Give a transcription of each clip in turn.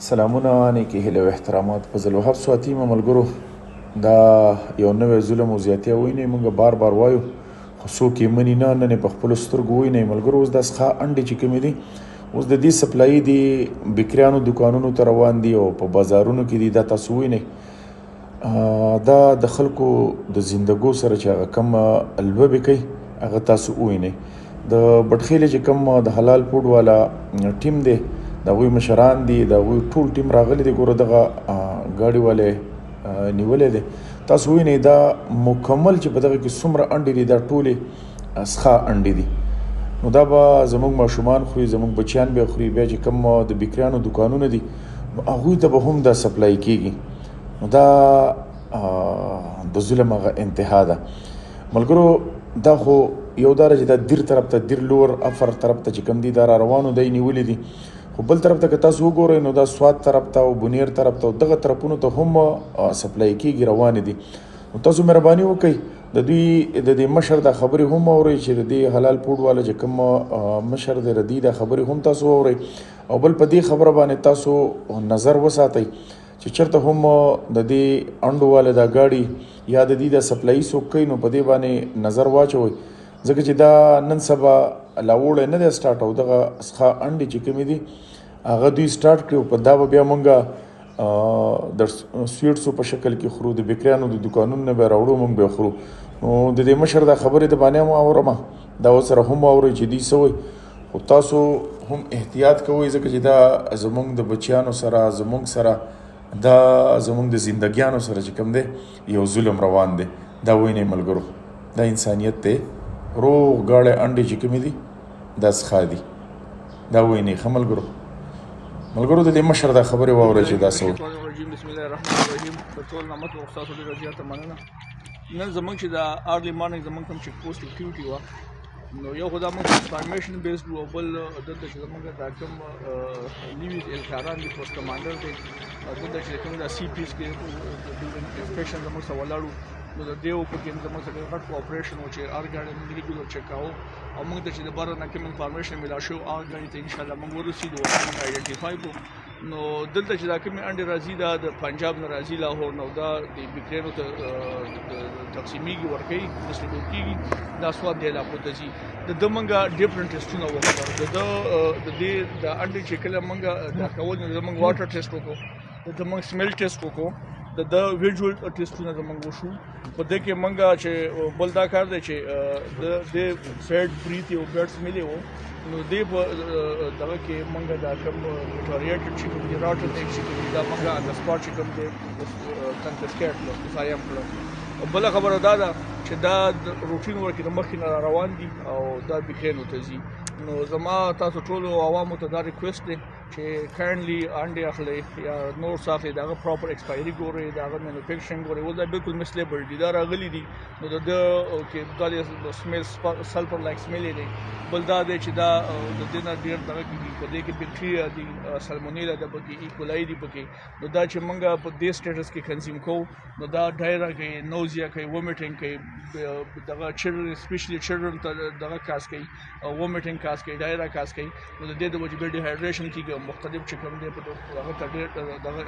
سلامونه نیکې هیلې او احترامات په ذوالوهاب سواتي ملګرو. دا یو نوی ظلم او زیاتي وینئ موږ بار بار وایو خو څوک یې مني نه. نن یې په خپلو سترګو وینئ ملګرو. اوس دا څښا انډې چې کومې دي اوس د دې سپلایي د بکریانو دکانونو ته روان دي او په بازارونو کې دي. دا تاسو وینئ دا د خلکو د زندګو سره چې هغه کم لوبې کوي هغه تاسو ووینئ. د بټخیلې چې کوم د حلال فوډ والا ټیم دی د هغوی مشران دي د هغوی ټول ټیم راغلی دی. ګوره دغه ګاډي والې نیولی دی. تاسو وینئ دا مکمل چې په دغه کې څومره انډې دي دا ټولې څښا انډې دي. نو دا به زموږ ماشومان خوري زموږ بچیان به خوري. بیا چې کوم د بکریانو دکانونه دي نو هغوی ته به هم دا سپلای کېږي. نو دا د ظلم هغه انتها ده ملګرو. دا خو یو دا چې دا دیر طرف ته دیر لور افر طرف ته چې کوم دي دا را روانو دی نیولي دي. خو بل طرف ته که تاسو وګورئ نو دا سوات طرف ته او بنیر طرف ته او دغه طرفونو ته هم سپلای کېږي روانې دي. نو تاسو مهرباني وکئ د دوی د دې مشر دا خبرې هم اورئ چې د دې حلال فوډ والا چې کوم مشر دی د دې دا خبرې هم تاسو اورئ او بل په دې خبره باندې تاسو نظر وساتئ چې چېرته هم د دې انډو والا دا ګاډي یا د دې دا سپلایي څوک کوي نو په دې باندې نظر واچوئ ځکه چې دا نن سبا لاوړی نه دی سټارټ او دغه څښا انډې چې کومې دي هغه دوی سټارټ کړي. په دا به بیا مونږ د سویټسو په شکل کې خورو د بکریانو د دکانونو نه به راوړو مونږ به خورو. نو د دې مشر دا خبرې د باندې هم اورم دا ورسره هم اورئ چې دوی څه وایي. خو تاسو هم احتیاط کوئ ځکه چې دا زمونږ د بچیانو سره زمونږ سره دا زمونږ د زندګیانو سره چې کوم دی یو ظلم روان دی. دا وینئ ملګرو دا انسانیت دی. روغ ګاړی انډې چې کومې دي دا څښا دي. دا وینئ ښه ملګرو. ملګرو د دې مشر دا خبرې واورئ چې دا څه وایي. بسم الله الرحمن الرحیم. په ټول نعمت او ستاسو ډېره زیاته مننه. نن زموږ چې د ارلی مارننګ زموږ کوم چیک پوسټ اکټیویټي وه نو یو خو دا موږ انفارمیشن بیسډ و او بل دلته چې زموږ دا کوم نوي الکاران دي پوسټ کمانډر دی دلته چې کوم دا سی پیس کې انسپیکشن زموږ سره ولاړو نو د دې په کې زموږ سره غټ کوآپریشن و چې هر ګاډي موږ ریګولر چک کوو او موږ ته چې د بره نه کوم انفارمیشن ملا شو هغه ګاډي ته انشاءالله موږ ورسېدو او موږ آیډنټیفای کړو. نو دلته چې دا کومې انډې راځي دا د پنجاب نه راځي لاهور نو دا د بکریانو ته تقسیمیږي ورکوي ډسټریبیوټ کېږي دا سواد د علاقو ته ځي. د ده موږ ډفرنټ ټیسټونه وکړل د دې د انډې چې کله موږ دا کول نو زموږ واټر ټیسټ وکړو د ده موږ سمیل ټیسټ وکړو د ویژوال ټیسټونه زموږ وشو. په دې کې موږ چې بل دا کار دی چې د فیډ بریت یو بیډ سمیلی و نو دې په دغه کې موږ دا کوم ټوریټ چې کوم دی راټر دی چې کوم دا موږ د سپاټ چې کوم دی کنفسکیټ کړو فایم کړو. بله خبره دا ده چې دا روټین ورکې د مخکې نه روان دي او دا بکریانو ته ځي. نو زما تاسو ټولو عوامو ته دا ریکویسټ دی چې کایندلی انډې اخلئ یا نور څه اخلئ د هغه پراپر ایکسپایري ګورئ د هغه مینوفیکچرینګ ګورئ. اوس دا بالکل مسلیبل دي دا راغلي دي نو د ده کې دا د سمیل سلفر لایک سمیل دی. بل دا دی چې دا د دې نه ډېر دغه کېږي په دې کې بکټریا دي سالمونیلا ده پکې ایکولای دي پکې. نو دا چې موږ په دې سټیټس کې کنزیوم کوو نو دا ډایرا کوي نوزیا کوي وومیټینګ کوي دغه چلډرن اسپیشلی چلډرن ته دغه کاس کوي وومیټینګ کاس کوي ډایرا کاس کوي. نو د دې د وجې ډیهایډریشن کېږي مختلف چې کوم دی په هغه ته ډېر دغه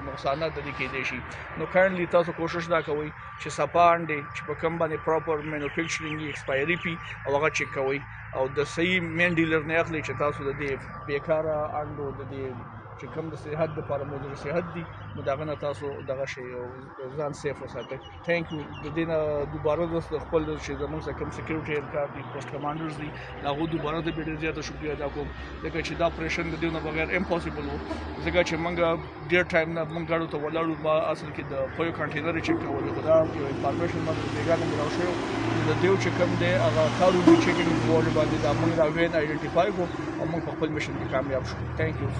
نقصانات د دې کېدای شي. نو کایندلی تاسو کوشش دا کوئ چې صفا انډې چې په کوم باندې پراپر مینوفیکچرینګ ایکسپایري پي او هغه چیک کوئ او د صحیح مین ډیلر نه اخلئ چې تاسو د دې بیکاره انډو د دې چې کوم د صحت دپاره موضوع صحت دي نو د هغه نه تاسو دغه شی ځان سیف وساتئ. تھینک یو. د دې نه دوباره زه د خپل چې زموږ سره کوم سیکیورټي اهلکار دي پوسټ کمانډرز دي د هغو دوباره د ډېر زیاته شکریه ادا کوم ځکه چې دا اپریشن د دې نه بغیر امپاسبل و ځکه چې موږ ډېر ټایم نه موږ ګاډو ته ولاړو ما اصل کې د پویو کنټینر یې چک کولو خو دا یو انفارمیشن ما د بېګانه ملاو شوی د دې چې کوم دی هغه کارو چیکینګ په وړ باندې دا موږ دا وین آیډنټیفای کړو او موږ په خپل میشن کې کامیاب شو. تھینک یو.